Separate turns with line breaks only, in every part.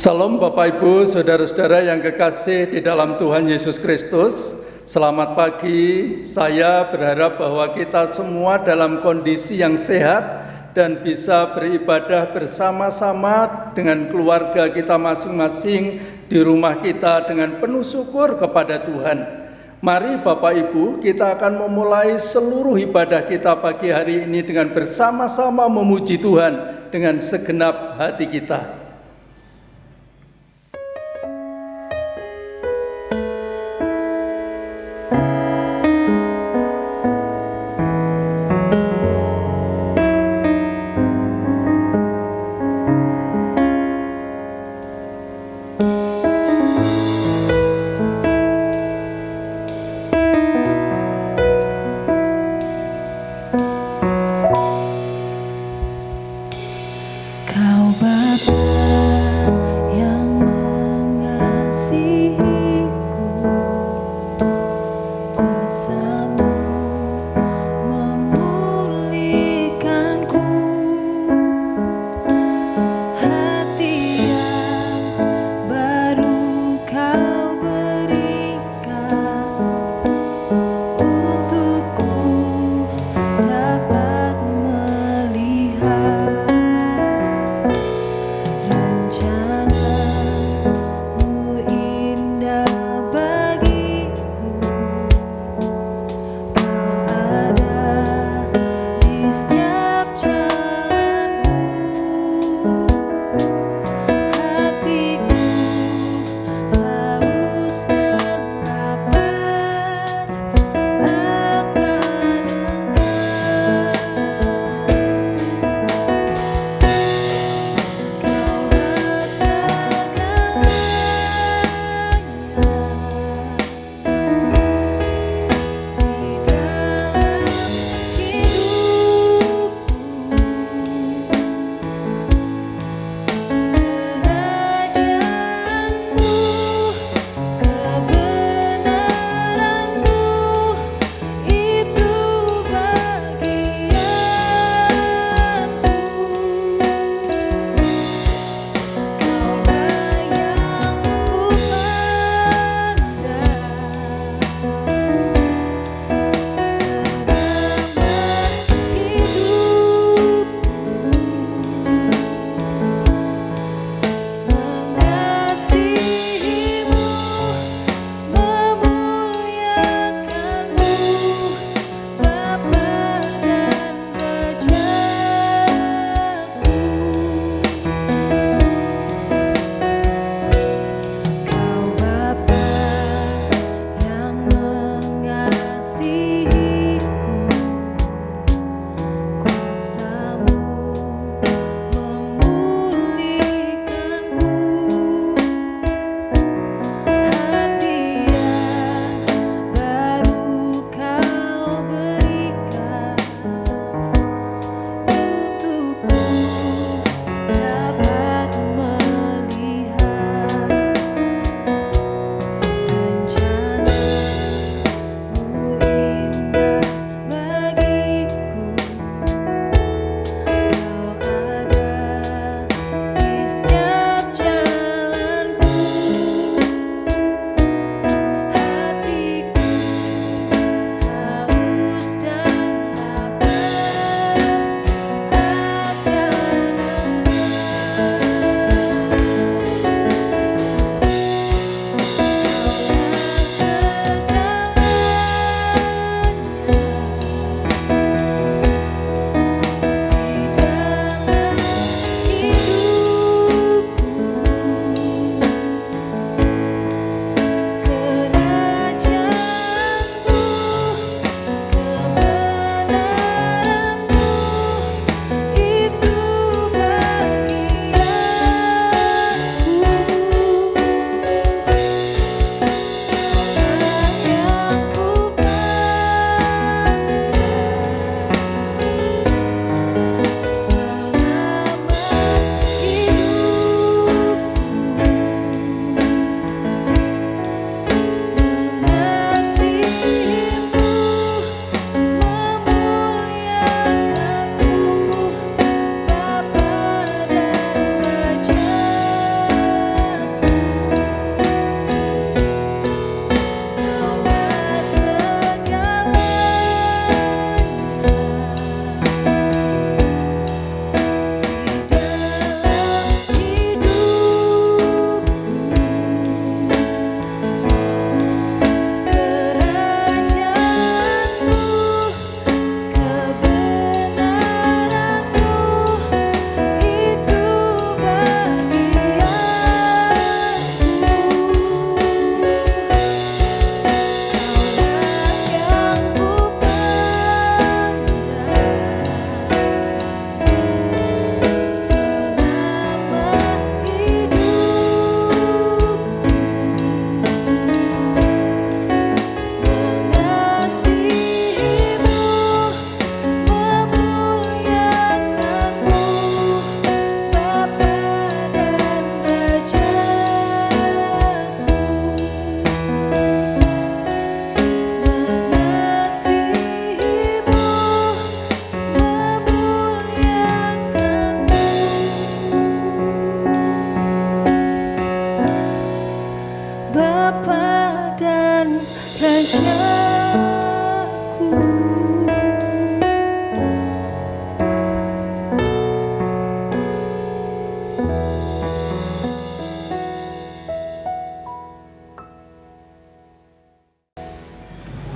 Salam Bapak Ibu, Saudara-saudara yang kekasih di dalam Tuhan Yesus Kristus. Selamat pagi, saya berharap bahwa kita semua dalam kondisi yang sehat dan bisa beribadah bersama-sama dengan keluarga kita masing-masing di rumah kita dengan penuh syukur kepada Tuhan. Mari Bapak Ibu, kita akan memulai seluruh ibadah kita pagi hari ini dengan bersama-sama memuji Tuhan dengan segenap hati kita.
Kau Bapa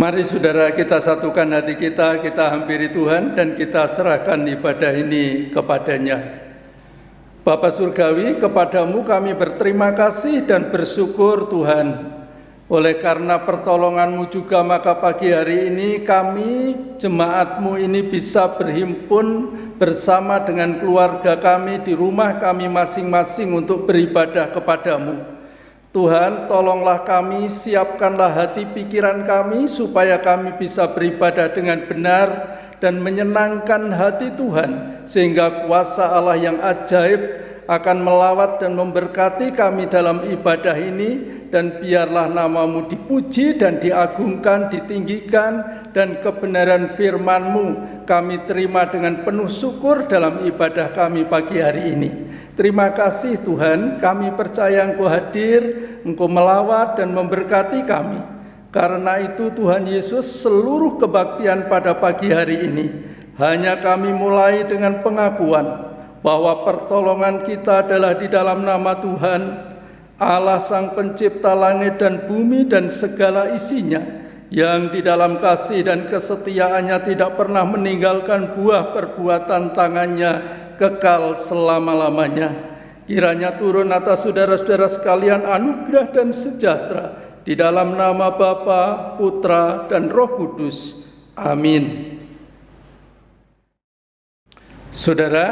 Mari saudara, kita satukan hati kita hampiri Tuhan dan kita serahkan ibadah ini kepadanya. Bapa Surgawi, kepadamu kami berterima kasih dan bersyukur Tuhan. Oleh karena pertolongan-Mu juga, maka pagi hari ini kami, jemaat-Mu ini bisa berhimpun bersama dengan keluarga kami di rumah kami masing-masing untuk beribadah kepada-Mu. Tuhan, tolonglah kami, siapkanlah hati pikiran kami supaya kami bisa beribadah dengan benar dan menyenangkan hati Tuhan, sehingga kuasa Allah yang ajaib akan melawat dan memberkati kami dalam ibadah ini, dan biarlah nama-Mu dipuji dan diagungkan, ditinggikan, dan kebenaran firman-Mu kami terima dengan penuh syukur dalam ibadah kami pagi hari ini. Terima kasih Tuhan, kami percaya Engkau hadir, Engkau melawat dan memberkati kami. Karena itu Tuhan Yesus, seluruh kebaktian pada pagi hari ini hanya kami mulai dengan pengakuan bahwa pertolongan kita adalah di dalam nama Tuhan, Allah Sang Pencipta langit dan bumi dan segala isinya, yang di dalam kasih dan kesetiaannya tidak pernah meninggalkan buah perbuatan tangannya kekal selama-lamanya. Kiranya turun atas saudara-saudara sekalian anugerah dan sejahtera di dalam nama Bapa, Putra, dan Roh Kudus. Amin. Saudara,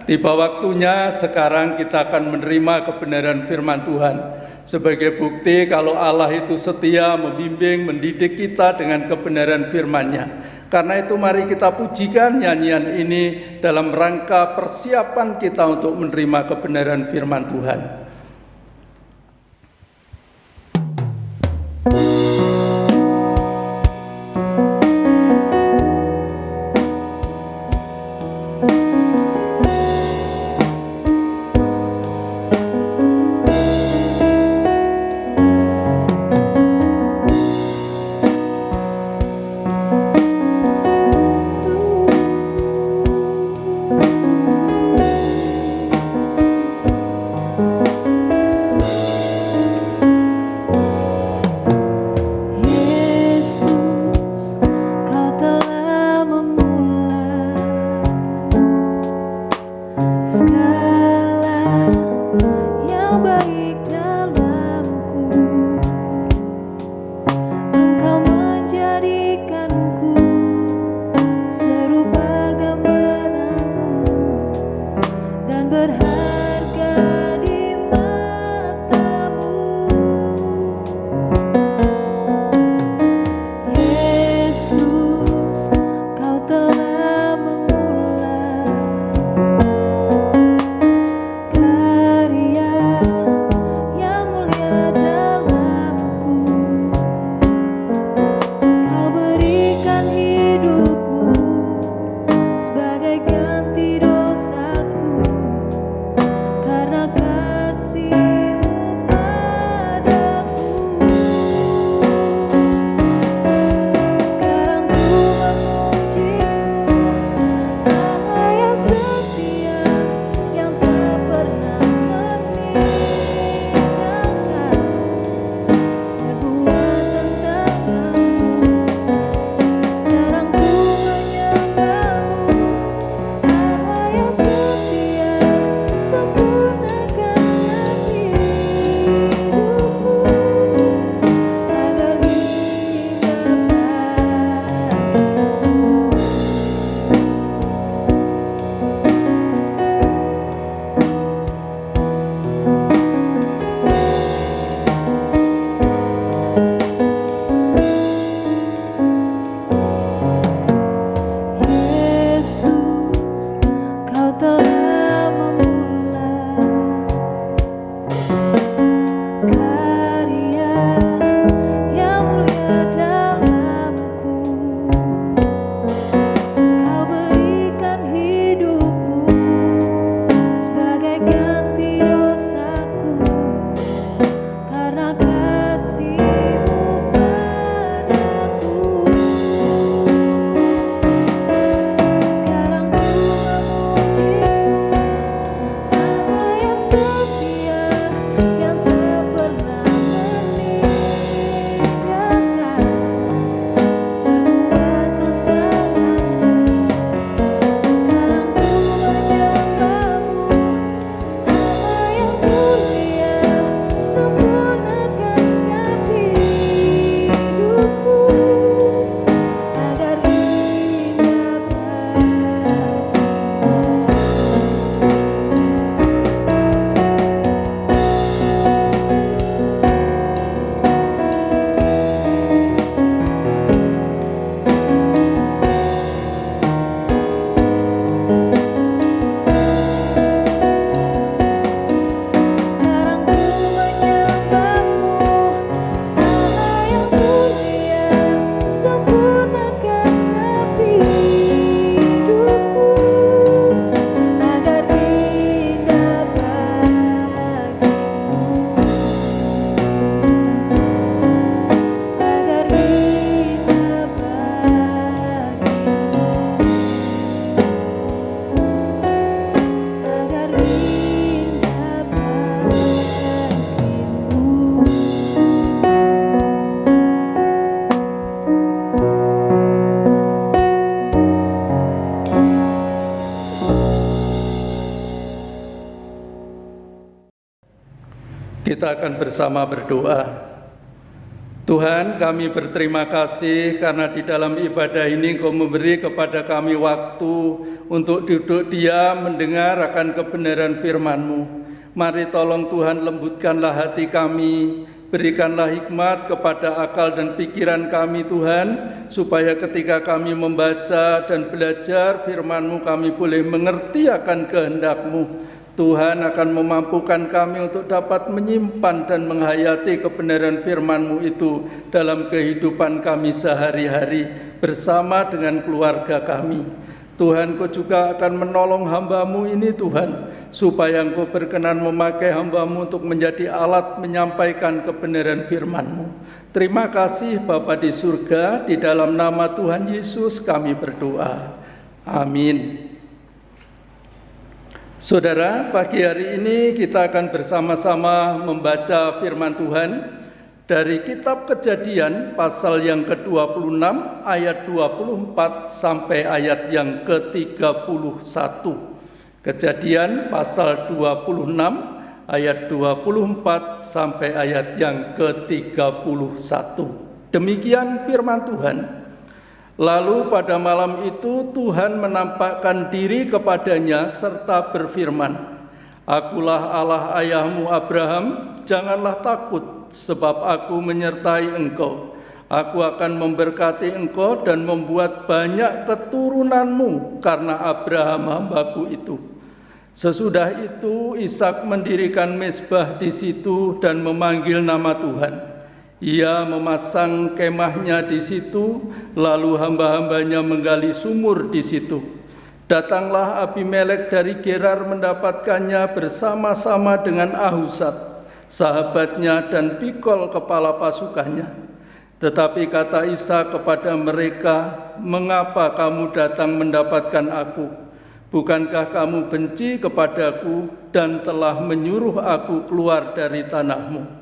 tiba waktunya sekarang kita akan menerima kebenaran firman Tuhan. Sebagai bukti kalau Allah itu setia membimbing, mendidik kita dengan kebenaran firman-Nya. Karena itu mari kita pujikan nyanyian ini dalam rangka persiapan kita untuk menerima kebenaran firman Tuhan. Kita akan bersama berdoa. Tuhan, kami berterima kasih karena di dalam ibadah ini Engkau memberi kepada kami waktu untuk duduk diam mendengar akan kebenaran firman-Mu. Mari tolong Tuhan lembutkanlah hati kami, berikanlah hikmat kepada akal dan pikiran kami Tuhan, supaya ketika kami membaca dan belajar firman-Mu kami boleh mengerti akan kehendak-Mu. Tuhan akan memampukan kami untuk dapat menyimpan dan menghayati kebenaran firman-Mu itu dalam kehidupan kami sehari-hari bersama dengan keluarga kami. Tuhan, Kau juga akan menolong hamba-Mu ini Tuhan, supaya Engkau berkenan memakai hamba-Mu untuk menjadi alat menyampaikan kebenaran firman-Mu. Terima kasih Bapa di surga, di dalam nama Tuhan Yesus kami berdoa. Amin. Saudara, pagi hari ini kita akan bersama-sama membaca firman Tuhan dari kitab Kejadian pasal yang ke-26 ayat 24 sampai ayat yang ke-31. Kejadian pasal 26 ayat 24 sampai ayat yang ke-31. Demikian firman Tuhan. Lalu pada malam itu Tuhan menampakkan diri kepadanya serta berfirman, "Akulah Allah ayahmu Abraham, janganlah takut, sebab aku menyertai engkau. Aku akan memberkati engkau dan membuat banyak keturunanmu karena Abraham hambaku itu." Sesudah itu Ishak mendirikan mezbah di situ dan memanggil nama Tuhan. Ia memasang kemahnya di situ, lalu hamba-hambanya menggali sumur di situ. Datanglah Abimelek dari Gerar mendapatkannya bersama-sama dengan Ahuzat, sahabatnya, dan Pikol kepala pasukannya. Tetapi kata Ishak kepada mereka, "Mengapa kamu datang mendapatkan aku? Bukankah kamu benci kepadaku dan telah menyuruh aku keluar dari tanahmu?"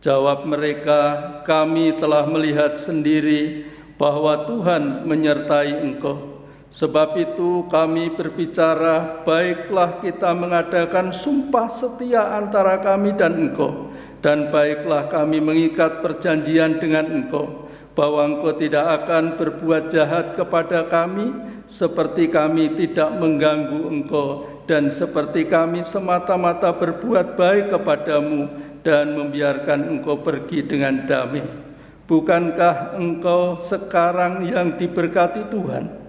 Jawab mereka, "Kami telah melihat sendiri bahwa Tuhan menyertai engkau. Sebab itu kami berbicara, baiklah kita mengadakan sumpah setia antara kami dan engkau. Dan baiklah kami mengikat perjanjian dengan engkau, bahwa engkau tidak akan berbuat jahat kepada kami, seperti kami tidak mengganggu engkau, dan seperti kami semata-mata berbuat baik kepadamu, dan membiarkan engkau pergi dengan damai. Bukankah engkau sekarang yang diberkati Tuhan?"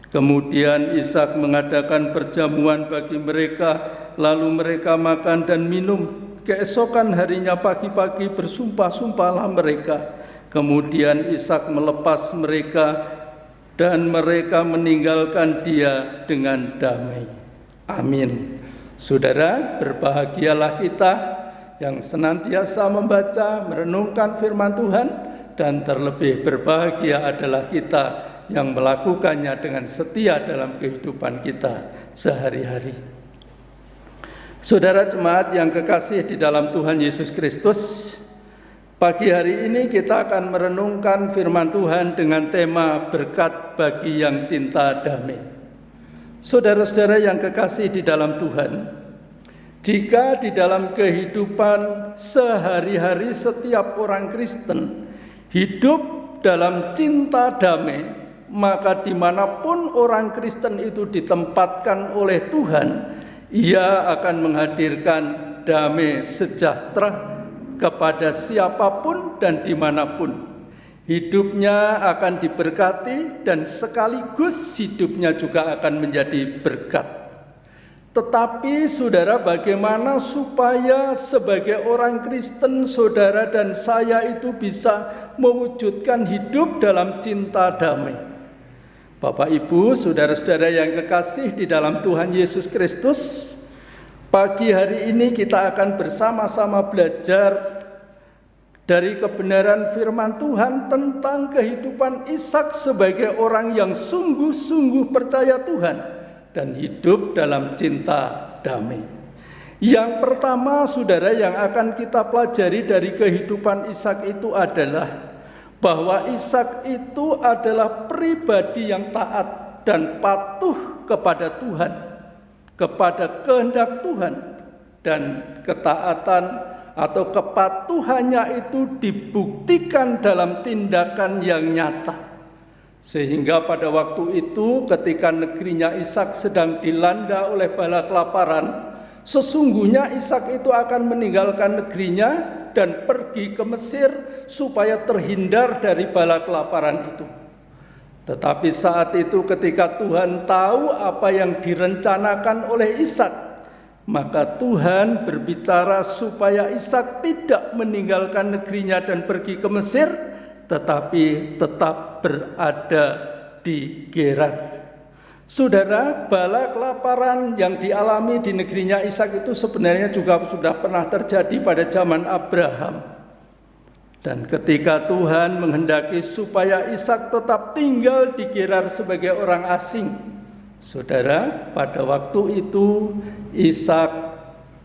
Kemudian Ishak mengadakan perjamuan bagi mereka, lalu mereka makan dan minum. Keesokan harinya pagi-pagi bersumpah-sumpahlah mereka. Kemudian Ishak melepas mereka dan mereka meninggalkan dia dengan damai. Amin. Saudara, berbahagialah kita yang senantiasa membaca, merenungkan firman Tuhan, dan terlebih berbahagia adalah kita yang melakukannya dengan setia dalam kehidupan kita sehari-hari. Saudara jemaat yang kekasih di dalam Tuhan Yesus Kristus, pagi hari ini kita akan merenungkan firman Tuhan dengan tema berkat bagi yang cinta damai. Saudara-saudara yang kekasih di dalam Tuhan, jika di dalam kehidupan sehari-hari setiap orang Kristen hidup dalam cinta damai, maka dimanapun orang Kristen itu ditempatkan oleh Tuhan, ia akan menghadirkan damai sejahtera kepada siapapun dan dimanapun. Hidupnya akan diberkati dan sekaligus hidupnya juga akan menjadi berkat. Tetapi saudara, bagaimana supaya sebagai orang Kristen saudara dan saya itu bisa mewujudkan hidup dalam cinta damai? Bapak Ibu, saudara-saudara yang kekasih di dalam Tuhan Yesus Kristus, pagi hari ini kita akan bersama-sama belajar dari kebenaran firman Tuhan tentang kehidupan Ishak sebagai orang yang sungguh-sungguh percaya Tuhan dan hidup dalam cinta damai. Yang pertama, saudara, yang akan kita pelajari dari kehidupan Ishak itu adalah bahwa Ishak itu adalah pribadi yang taat dan patuh kepada Tuhan, kepada kehendak Tuhan, dan ketaatan atau kepatuhannya itu dibuktikan dalam tindakan yang nyata. Sehingga pada waktu itu ketika negerinya Ishak sedang dilanda oleh bala kelaparan, sesungguhnya Ishak itu akan meninggalkan negerinya dan pergi ke Mesir supaya terhindar dari bala kelaparan itu. Tetapi saat itu ketika Tuhan tahu apa yang direncanakan oleh Ishak, maka Tuhan berbicara supaya Ishak tidak meninggalkan negerinya dan pergi ke Mesir, tetapi tetap berada di Gerar. Saudara, bala kelaparan yang dialami di negerinya Ishak itu sebenarnya juga sudah pernah terjadi pada zaman Abraham. Dan ketika Tuhan menghendaki supaya Ishak tetap tinggal di Gerar sebagai orang asing, saudara, pada waktu itu Ishak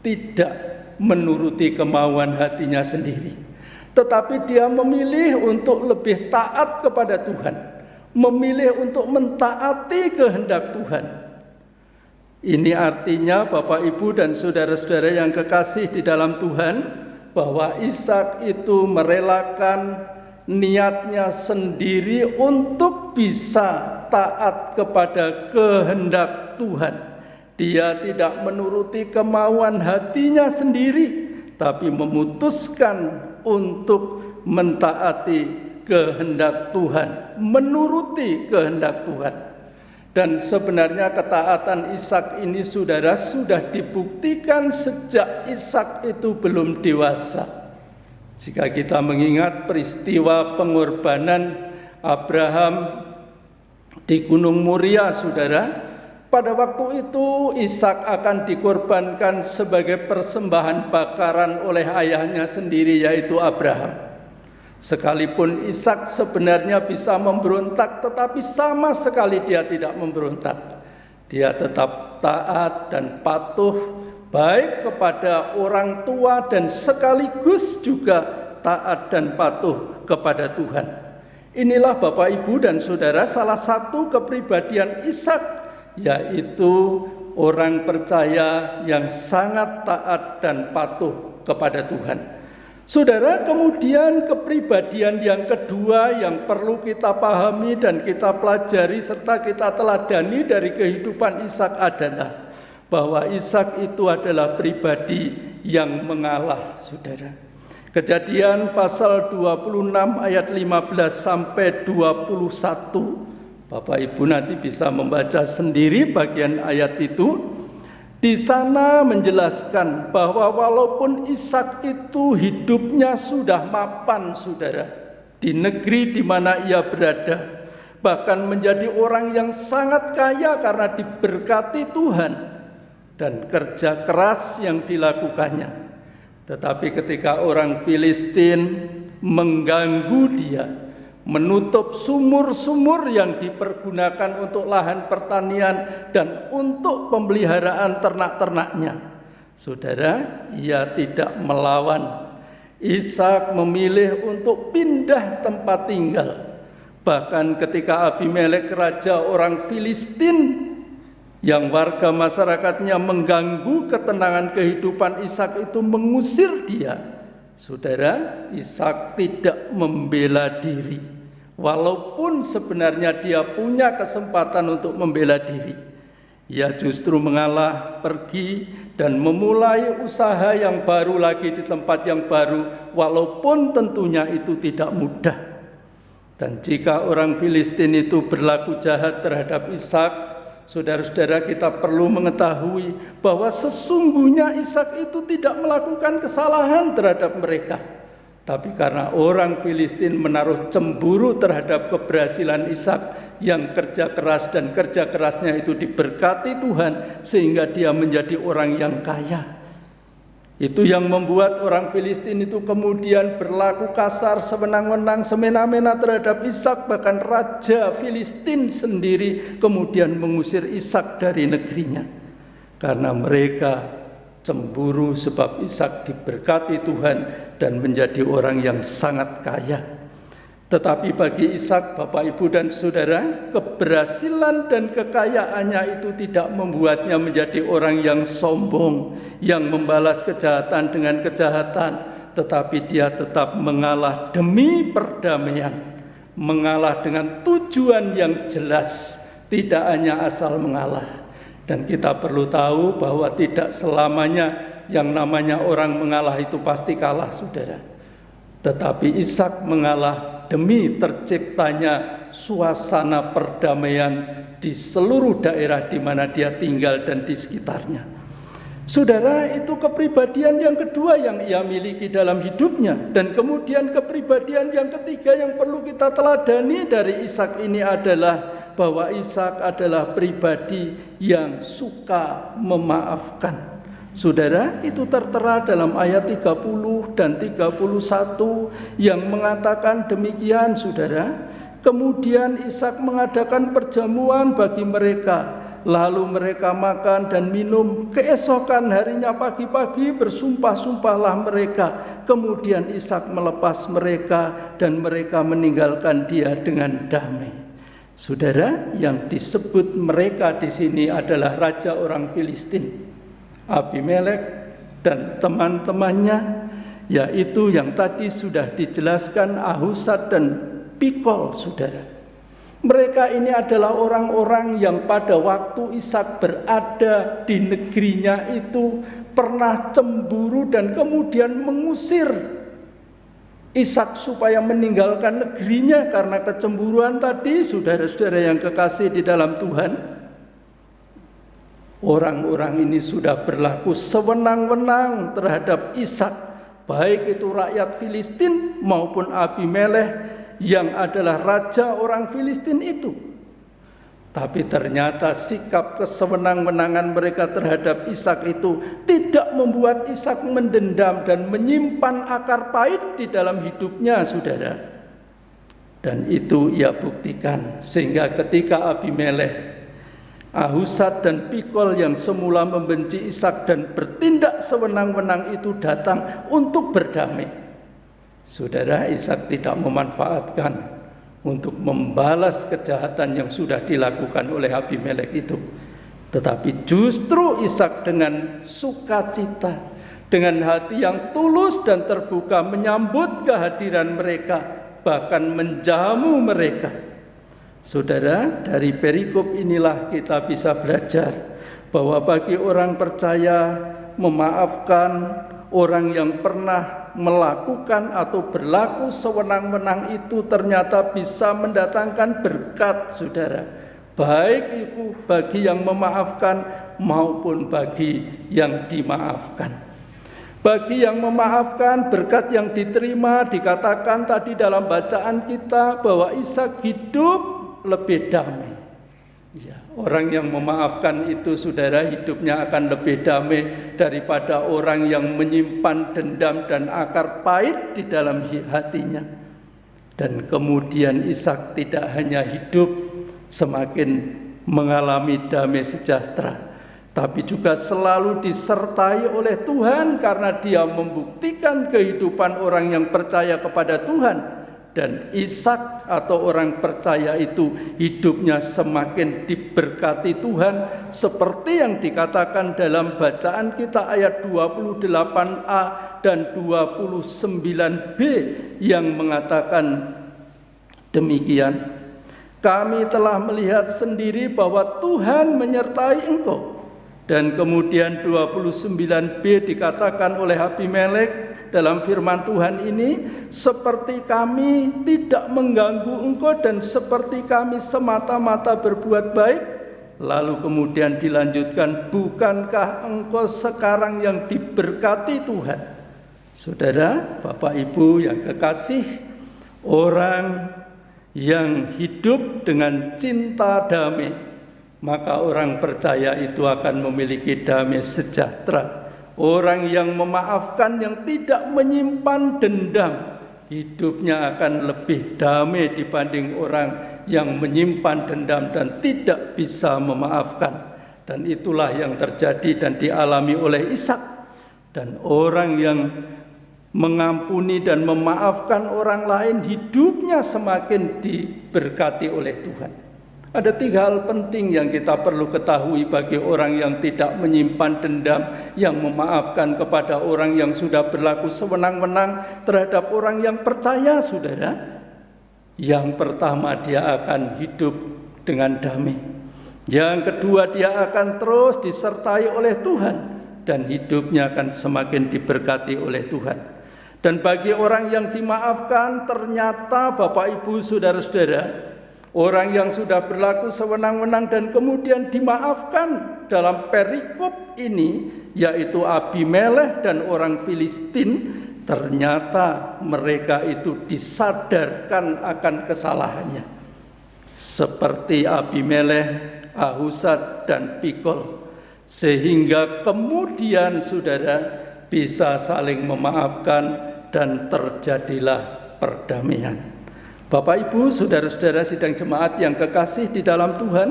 tidak menuruti kemauan hatinya sendiri, tetapi dia memilih untuk lebih taat kepada Tuhan, memilih untuk mentaati kehendak Tuhan. Ini artinya Bapak, Ibu, dan saudara-saudara yang kekasih di dalam Tuhan, bahwa Ishak itu merelakan niatnya sendiri untuk bisa taat kepada kehendak Tuhan. Dia tidak menuruti kemauan hatinya sendiri, tapi memutuskan untuk mentaati kehendak Tuhan, menuruti kehendak Tuhan. Dan sebenarnya ketaatan Ishak ini, saudara, sudah dibuktikan sejak Ishak itu belum dewasa. Jika kita mengingat peristiwa pengorbanan Abraham di Gunung Moria, saudara, pada waktu itu Ishak akan dikorbankan sebagai persembahan bakaran oleh ayahnya sendiri, yaitu Abraham. Sekalipun Ishak sebenarnya bisa memberontak, tetapi sama sekali dia tidak memberontak. Dia tetap taat dan patuh baik kepada orang tua dan sekaligus juga taat dan patuh kepada Tuhan. Inilah Bapak, Ibu, dan saudara salah satu kepribadian Ishak, yaitu orang percaya yang sangat taat dan patuh kepada Tuhan. Saudara, kemudian kepribadian yang kedua yang perlu kita pahami dan kita pelajari serta kita teladani dari kehidupan Ishak adalah bahwa Ishak itu adalah pribadi yang mengalah, saudara. Kejadian pasal 26 ayat 15 sampai 21. Bapak Ibu nanti bisa membaca sendiri bagian ayat itu. Di sana menjelaskan bahwa walaupun Ishak itu hidupnya sudah mapan, saudara, di negeri di mana ia berada, bahkan menjadi orang yang sangat kaya karena diberkati Tuhan dan kerja keras yang dilakukannya. Tetapi ketika orang Filistin mengganggu dia, menutup sumur-sumur yang dipergunakan untuk lahan pertanian dan untuk pemeliharaan ternak-ternaknya, saudara, ia tidak melawan. Ishak memilih untuk pindah tempat tinggal. Bahkan ketika Abimelek, raja orang Filistin yang warga masyarakatnya mengganggu ketenangan kehidupan Ishak itu mengusir dia, saudara, Ishak tidak membela diri. Walaupun sebenarnya dia punya kesempatan untuk membela diri, ia justru mengalah, pergi dan memulai usaha yang baru lagi di tempat yang baru, walaupun tentunya itu tidak mudah. Dan jika orang Filistin itu berlaku jahat terhadap Ishak, saudara-saudara, kita perlu mengetahui bahwa sesungguhnya Ishak itu tidak melakukan kesalahan terhadap mereka. Tapi karena orang Filistin menaruh cemburu terhadap keberhasilan Ishak yang kerja keras dan kerja kerasnya itu diberkati Tuhan sehingga dia menjadi orang yang kaya. Itu yang membuat orang Filistin itu kemudian berlaku kasar, sewenang-wenang, semena-mena terhadap Ishak. Bahkan raja Filistin sendiri kemudian mengusir Ishak dari negerinya karena mereka cemburu sebab Ishak diberkati Tuhan dan menjadi orang yang sangat kaya. Tetapi bagi Ishak, Bapak, Ibu, dan Saudara, keberhasilan dan kekayaannya itu tidak membuatnya menjadi orang yang sombong, yang membalas kejahatan dengan kejahatan, tetapi dia tetap mengalah demi perdamaian, mengalah dengan tujuan yang jelas, tidak hanya asal mengalah. Dan kita perlu tahu bahwa tidak selamanya yang namanya orang mengalah itu pasti kalah, saudara. Tetapi Ishak mengalah demi terciptanya suasana perdamaian di seluruh daerah di mana dia tinggal dan di sekitarnya. Saudara, itu kepribadian yang kedua yang ia miliki dalam hidupnya. Dan kemudian kepribadian yang ketiga yang perlu kita teladani dari Ishak ini adalah bahwa Ishak adalah pribadi yang suka memaafkan. Saudara, itu tertera dalam ayat 30 dan 31 yang mengatakan demikian, saudara. Kemudian Ishak mengadakan perjamuan bagi mereka, lalu mereka makan dan minum. Keesokan harinya pagi-pagi bersumpah-sumpahlah mereka. Kemudian Ishak melepas mereka dan mereka meninggalkan dia dengan damai. Saudara, yang disebut mereka di sini adalah raja orang Filistin, Abimelek dan teman-temannya, yaitu yang tadi sudah dijelaskan, Ahuzat dan Pikol, saudara. Mereka ini adalah orang-orang yang pada waktu Ishak berada di negerinya itu pernah cemburu dan kemudian mengusir Ishak supaya meninggalkan negerinya karena kecemburuan tadi, saudara-saudara yang kekasih di dalam Tuhan. Orang-orang ini sudah berlaku sewenang-wenang terhadap Ishak, baik itu rakyat Filistin maupun Abimelek yang adalah raja orang Filistin itu. Tapi ternyata sikap kesewenang-wenangan mereka terhadap Ishak itu tidak membuat Ishak mendendam dan menyimpan akar pahit di dalam hidupnya, saudara. Dan itu ia buktikan, sehingga ketika Abimelek, Ahuzat dan Pikol yang semula membenci Ishak dan bertindak sewenang-wenang itu datang untuk berdamai. Saudara, Ishak tidak memanfaatkan untuk membalas kejahatan yang sudah dilakukan oleh Abimelek itu. Tetapi justru Ishak dengan sukacita, dengan hati yang tulus dan terbuka menyambut kehadiran mereka, bahkan menjamu mereka. Saudara, dari perikop inilah kita bisa belajar bahwa bagi orang percaya, memaafkan orang yang pernah melakukan atau berlaku sewenang-wenang itu ternyata bisa mendatangkan berkat, saudara. Baik itu bagi yang memaafkan maupun bagi yang dimaafkan. Bagi yang memaafkan, berkat yang diterima dikatakan tadi dalam bacaan kita bahwa Ishak hidup lebih damai. Ya, orang yang memaafkan itu, saudara, hidupnya akan lebih damai daripada orang yang menyimpan dendam dan akar pahit di dalam hatinya. Dan kemudian Ishak tidak hanya hidup semakin mengalami damai sejahtera, tapi juga selalu disertai oleh Tuhan karena dia membuktikan kehidupan orang yang percaya kepada Tuhan. Dan Ishak atau orang percaya itu hidupnya semakin diberkati Tuhan, seperti yang dikatakan dalam bacaan kita ayat 28a dan 29b yang mengatakan demikian. Kami telah melihat sendiri bahwa Tuhan menyertai engkau. Dan kemudian 29b dikatakan oleh Abimelek dalam firman Tuhan ini, seperti kami tidak mengganggu engkau dan seperti kami semata-mata berbuat baik. Lalu kemudian dilanjutkan, bukankah engkau sekarang yang diberkati Tuhan? Saudara, Bapak Ibu yang kekasih, orang yang hidup dengan cinta damai, maka orang percaya itu akan memiliki damai sejahtera. Orang yang memaafkan, yang tidak menyimpan dendam, hidupnya akan lebih damai dibanding orang yang menyimpan dendam dan tidak bisa memaafkan. Dan itulah yang terjadi dan dialami oleh Ishak. Dan orang yang mengampuni dan memaafkan orang lain, hidupnya semakin diberkati oleh Tuhan. Ada 3 hal penting yang kita perlu ketahui bagi orang yang tidak menyimpan dendam, yang memaafkan kepada orang yang sudah berlaku sewenang-wenang terhadap orang yang percaya, saudara. Yang pertama, dia akan hidup dengan damai. Yang kedua, dia akan terus disertai oleh Tuhan dan hidupnya akan semakin diberkati oleh Tuhan. Dan bagi orang yang dimaafkan, ternyata Bapak Ibu Saudara-saudara, orang yang sudah berlaku sewenang-wenang dan kemudian dimaafkan dalam perikop ini, yaitu Abimelekh dan orang Filistin, ternyata mereka itu disadarkan akan kesalahannya. Seperti Abimelekh, Ahuzat, dan Pikol. Sehingga kemudian saudara bisa saling memaafkan dan terjadilah perdamaian. Bapak Ibu, saudara-saudara sidang jemaat yang kekasih di dalam Tuhan,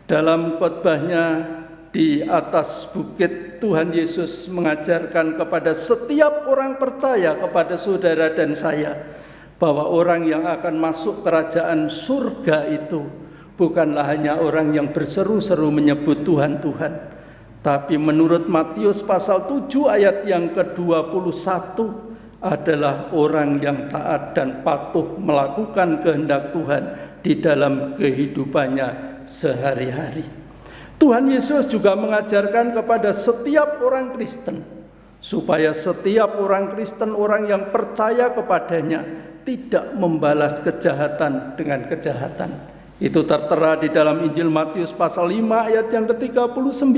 dalam khotbahnya di atas bukit, Tuhan Yesus mengajarkan kepada setiap orang percaya, kepada saudara dan saya, bahwa orang yang akan masuk kerajaan surga itu bukanlah hanya orang yang berseru-seru menyebut Tuhan, Tuhan. Tapi menurut Matius pasal 7 ayat yang ke-21, adalah orang yang taat dan patuh melakukan kehendak Tuhan di dalam kehidupannya sehari-hari. Tuhan Yesus juga mengajarkan kepada setiap orang Kristen, supaya setiap orang Kristen, orang yang percaya kepadanya, tidak membalas kejahatan dengan kejahatan. Itu tertera di dalam Injil Matius pasal 5 ayat yang ke-39.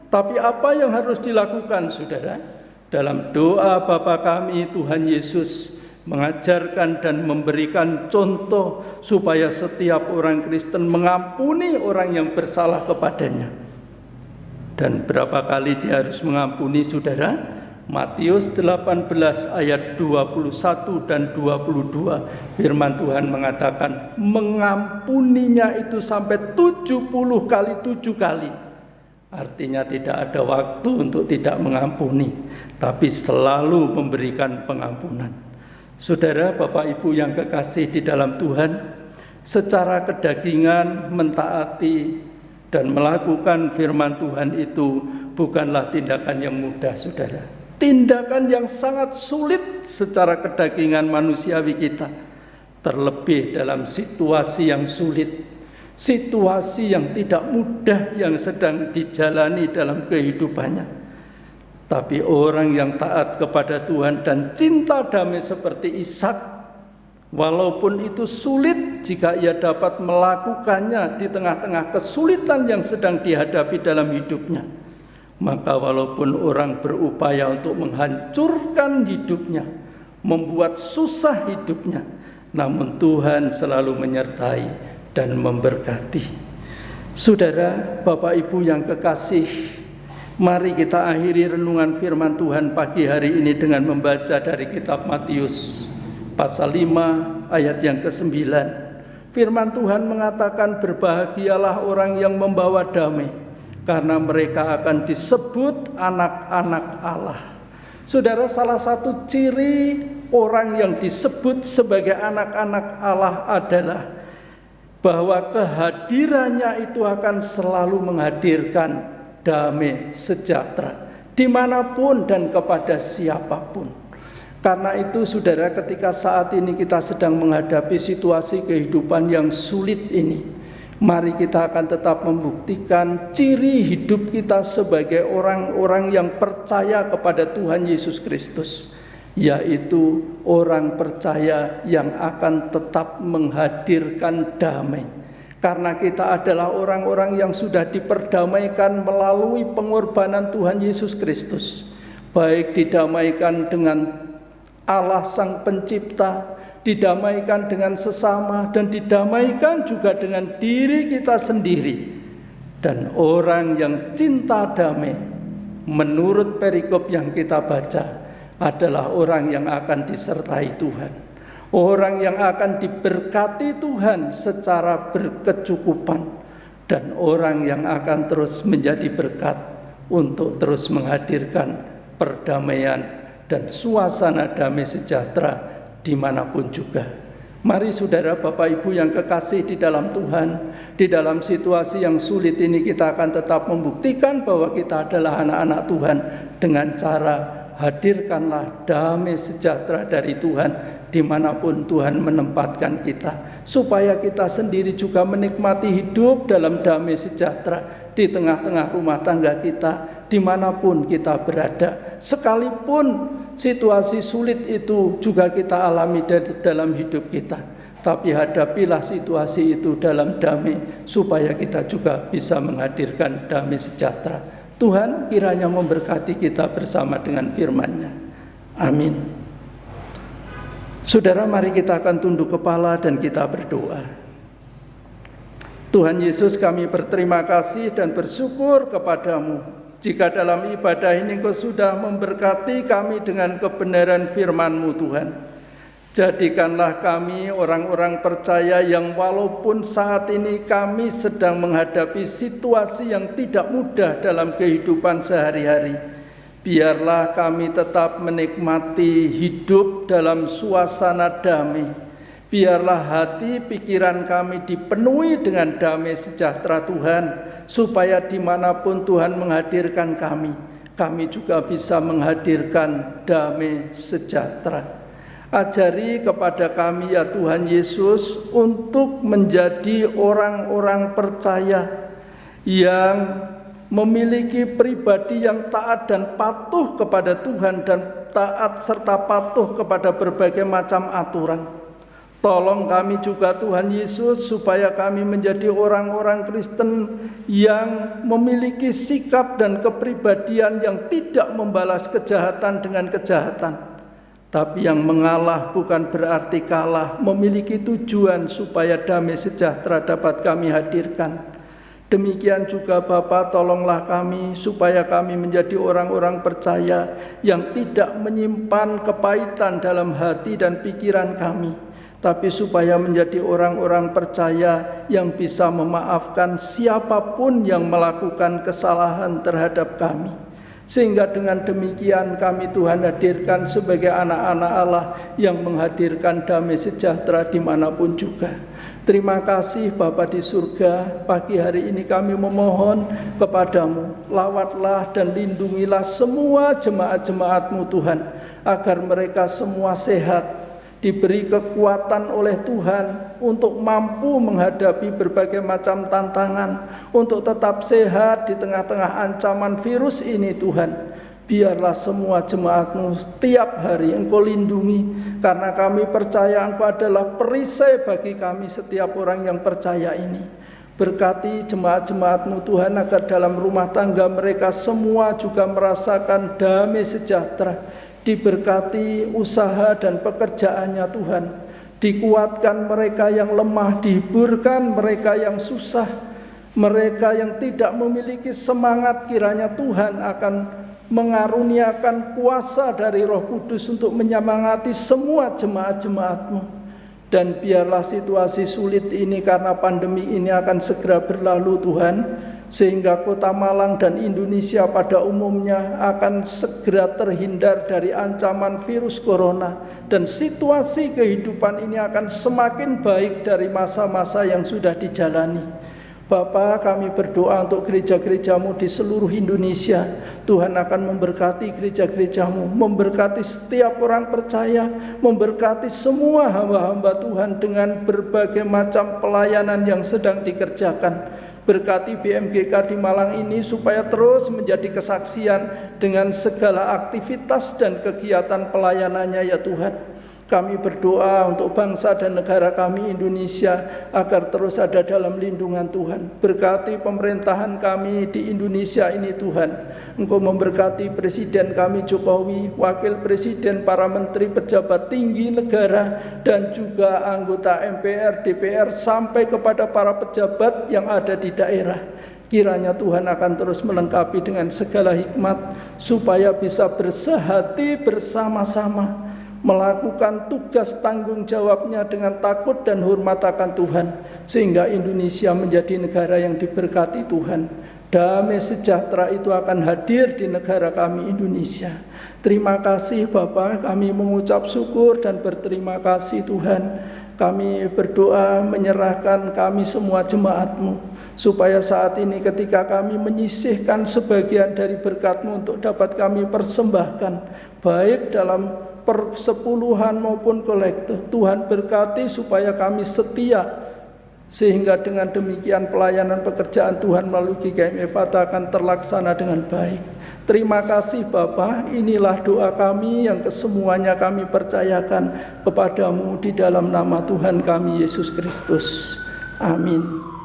Tapi apa yang harus dilakukan, saudara? Dalam doa Bapa kami, Tuhan Yesus mengajarkan dan memberikan contoh supaya setiap orang Kristen mengampuni orang yang bersalah kepadanya. Dan berapa kali dia harus mengampuni, saudara? Matius 18 ayat 21 dan 22, firman Tuhan mengatakan mengampuninya itu sampai 70 kali 7 kali. Artinya tidak ada waktu untuk tidak mengampuni, tapi selalu memberikan pengampunan. Saudara, Bapak Ibu yang kekasih di dalam Tuhan, secara kedagingan mentaati dan melakukan firman Tuhan itu bukanlah tindakan yang mudah, saudara. Tindakan yang sangat sulit secara kedagingan manusiawi kita, terlebih dalam situasi yang sulit, situasi yang tidak mudah yang sedang dijalani dalam kehidupannya. Tapi orang yang taat kepada Tuhan dan cinta damai seperti Ishak, walaupun itu sulit, jika ia dapat melakukannya di tengah-tengah kesulitan yang sedang dihadapi dalam hidupnya, maka walaupun orang berupaya untuk menghancurkan hidupnya, membuat susah hidupnya, namun Tuhan selalu menyertai dan memberkati. Saudara, Bapak Ibu yang kekasih, mari kita akhiri renungan firman Tuhan pagi hari ini dengan membaca dari kitab Matius pasal 5 ayat yang ke-9. Firman Tuhan mengatakan, berbahagialah orang yang membawa damai, karena mereka akan disebut anak-anak Allah. Saudara, salah satu ciri orang yang disebut sebagai anak-anak Allah adalah bahwa kehadirannya itu akan selalu menghadirkan damai sejahtera dimanapun dan kepada siapapun. Karena itu saudara, ketika saat ini kita sedang menghadapi situasi kehidupan yang sulit ini, mari kita akan tetap membuktikan ciri hidup kita sebagai orang-orang yang percaya kepada Tuhan Yesus Kristus, yaitu orang percaya yang akan tetap menghadirkan damai. Karena kita adalah orang-orang yang sudah diperdamaikan melalui pengorbanan Tuhan Yesus Kristus, baik didamaikan dengan Allah Sang Pencipta, didamaikan dengan sesama, dan didamaikan juga dengan diri kita sendiri. Dan orang yang cinta damai, menurut perikop yang kita baca, adalah orang yang akan disertai Tuhan, orang yang akan diberkati Tuhan secara berkecukupan, dan orang yang akan terus menjadi berkat untuk terus menghadirkan perdamaian dan suasana damai sejahtera dimanapun juga. Mari saudara, Bapak Ibu yang kekasih di dalam Tuhan, di dalam situasi yang sulit ini kita akan tetap membuktikan bahwa kita adalah anak-anak Tuhan dengan cara hadirkanlah damai sejahtera dari Tuhan dimanapun Tuhan menempatkan kita, supaya kita sendiri juga menikmati hidup dalam damai sejahtera di tengah-tengah rumah tangga kita, dimanapun kita berada. Sekalipun situasi sulit itu juga kita alami dalam hidup kita, tapi hadapilah situasi itu dalam damai, supaya kita juga bisa menghadirkan damai sejahtera. Tuhan kiranya memberkati kita bersama dengan firman-Nya. Amin. Saudara, mari kita akan tunduk kepala dan kita berdoa. Tuhan Yesus, kami berterima kasih dan bersyukur kepadamu jika dalam ibadah ini Engkau sudah memberkati kami dengan kebenaran firman-Mu Tuhan. Jadikanlah kami orang-orang percaya yang walaupun saat ini kami sedang menghadapi situasi yang tidak mudah dalam kehidupan sehari-hari, biarlah kami tetap menikmati hidup dalam suasana damai. Biarlah hati pikiran kami dipenuhi dengan damai sejahtera Tuhan, supaya dimanapun Tuhan menghadirkan kami juga bisa menghadirkan damai sejahtera. Ajari kepada kami ya Tuhan Yesus untuk menjadi orang-orang percaya yang memiliki pribadi yang taat dan patuh kepada Tuhan, dan taat serta patuh kepada berbagai macam aturan. Tolong kami juga Tuhan Yesus, supaya kami menjadi orang-orang Kristen yang memiliki sikap dan kepribadian yang tidak membalas kejahatan dengan kejahatan, tapi yang mengalah bukan berarti kalah, memiliki tujuan supaya damai sejahtera dapat kami hadirkan. Demikian juga Bapa, tolonglah kami supaya kami menjadi orang-orang percaya yang tidak menyimpan kepahitan dalam hati dan pikiran kami, tapi supaya menjadi orang-orang percaya yang bisa memaafkan siapapun yang melakukan kesalahan terhadap kami. Sehingga dengan demikian kami Tuhan hadirkan sebagai anak-anak Allah yang menghadirkan damai sejahtera dimanapun juga. Terima kasih Bapa di surga, pagi hari ini kami memohon kepadamu, lawatlah dan lindungilah semua jemaat-jemaat-Mu Tuhan, agar mereka semua sehat, diberi kekuatan oleh Tuhan untuk mampu menghadapi berbagai macam tantangan, untuk tetap sehat di tengah-tengah ancaman virus ini Tuhan. Biarlah semua jemaat-Mu setiap hari Engkau lindungi, karena kami percaya Engkau adalah perisai bagi kami setiap orang yang percaya ini. Berkati jemaat-jemaat-Mu Tuhan, agar dalam rumah tangga mereka semua juga merasakan damai sejahtera. Diberkati usaha dan pekerjaannya Tuhan, dikuatkan mereka yang lemah, dihiburkan mereka yang susah, mereka yang tidak memiliki semangat, kiranya Tuhan akan mengaruniakan kuasa dari Roh Kudus untuk menyemangati semua jemaat-jemaat-Mu. Dan biarlah situasi sulit ini karena pandemi ini akan segera berlalu Tuhan, sehingga Kota Malang dan Indonesia pada umumnya akan segera terhindar dari ancaman virus corona, dan situasi kehidupan ini akan semakin baik dari masa-masa yang sudah dijalani. Bapa, kami berdoa untuk gereja-gereja-Mu di seluruh Indonesia. Tuhan akan memberkati gereja-gereja-Mu, memberkati setiap orang percaya, memberkati semua hamba-hamba Tuhan dengan berbagai macam pelayanan yang sedang dikerjakan. Berkati BMGK di Malang ini supaya terus menjadi kesaksian dengan segala aktivitas dan kegiatan pelayanannya ya Tuhan. Kami berdoa untuk bangsa dan negara kami Indonesia agar terus ada dalam lindungan Tuhan. Berkati pemerintahan kami di Indonesia ini Tuhan. Engkau memberkati Presiden kami Jokowi, Wakil Presiden, para menteri, pejabat tinggi negara, dan juga anggota MPR, DPR, sampai kepada para pejabat yang ada di daerah. Kiranya Tuhan akan terus melengkapi dengan segala hikmat, supaya bisa bersehati bersama-sama, melakukan tugas tanggung jawabnya dengan takut dan hormat akan Tuhan, sehingga Indonesia menjadi negara yang diberkati Tuhan. damai sejahtera itu akan hadir di negara kami Indonesia. Terima kasih Bapa, kami mengucap syukur dan berterima kasih Tuhan. Kami berdoa menyerahkan kami semua jemaat-Mu, supaya saat ini ketika kami menyisihkan sebagian dari berkat-Mu untuk dapat kami persembahkan, baik dalam persepuluhan maupun kolektif, Tuhan berkati supaya kami setia, sehingga dengan demikian pelayanan pekerjaan Tuhan melalui GKM Efata akan terlaksana dengan baik. Terima kasih Bapa, inilah doa kami yang kesemuanya kami percayakan kepadamu di dalam nama Tuhan kami Yesus Kristus. Amin.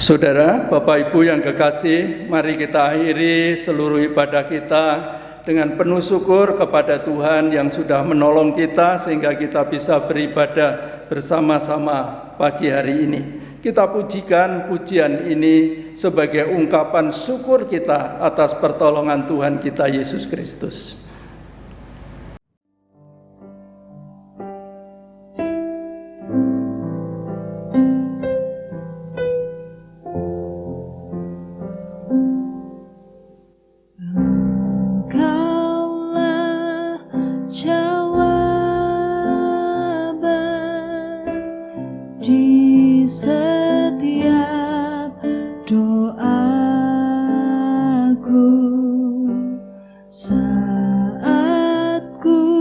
Saudara, Bapak Ibu yang kekasih, mari kita akhiri seluruh ibadah kita dengan penuh syukur kepada Tuhan yang sudah menolong kita sehingga kita bisa beribadah bersama-sama pagi hari ini. Kita pujikan pujian ini sebagai ungkapan syukur kita atas pertolongan Tuhan kita Yesus Kristus.
Saat ku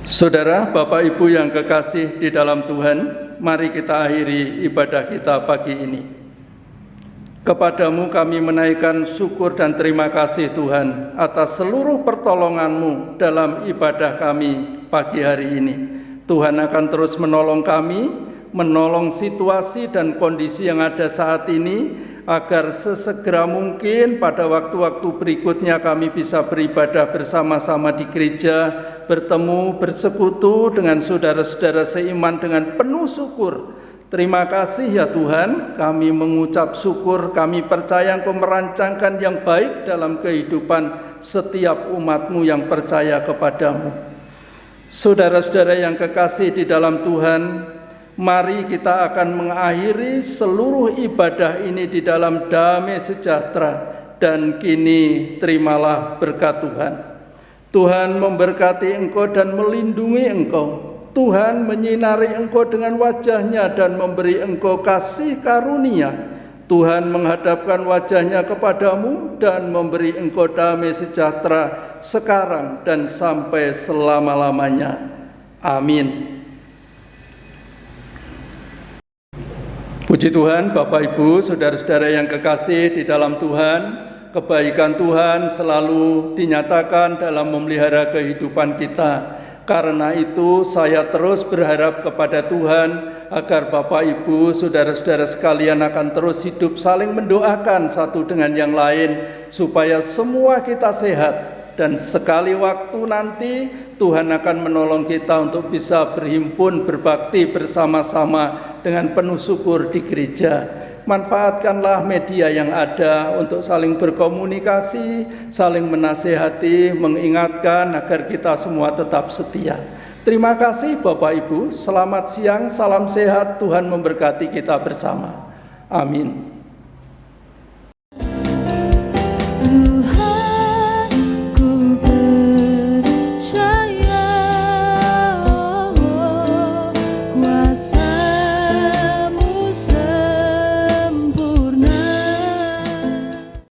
Saudara, Bapak, Ibu yang kekasih di dalam Tuhan, mari kita akhiri ibadah kita pagi ini. Kepadamu kami menaikkan syukur dan terima kasih Tuhan atas seluruh pertolongan-Mu dalam ibadah kami pagi hari ini. Tuhan akan terus menolong kami, menolong situasi dan kondisi yang ada saat ini, agar sesegera mungkin pada waktu-waktu berikutnya kami bisa beribadah bersama-sama di gereja, bertemu, bersekutu dengan saudara-saudara seiman dengan penuh syukur. Terima kasih ya Tuhan, kami mengucap syukur, kami percaya Engkau merancangkan yang baik dalam kehidupan setiap umat-Mu yang percaya kepadamu. Saudara-saudara yang kekasih di dalam Tuhan, mari kita akan mengakhiri seluruh ibadah ini di dalam damai sejahtera, dan kini terimalah berkat Tuhan. Tuhan memberkati engkau dan melindungi engkau. Tuhan menyinari engkau dengan wajah-Nya dan memberi engkau kasih karunia. Tuhan menghadapkan wajah-Nya kepadamu dan memberi engkau damai sejahtera sekarang dan sampai selama-lamanya. Amin. Puji Tuhan, Bapak, Ibu, saudara-saudara yang kekasih di dalam Tuhan, kebaikan Tuhan selalu dinyatakan dalam memelihara kehidupan kita. Karena itu saya terus berharap kepada Tuhan agar Bapak, Ibu, saudara-saudara sekalian akan terus hidup saling mendoakan satu dengan yang lain supaya semua kita sehat. Dan sekali waktu nanti Tuhan akan menolong kita untuk bisa berhimpun, berbakti bersama-sama dengan penuh syukur di gereja. Manfaatkanlah media yang ada untuk saling berkomunikasi, saling menasihati, mengingatkan agar kita semua tetap setia. Terima kasih Bapak Ibu, selamat siang, salam sehat, Tuhan memberkati kita bersama. Amin.
Kuasa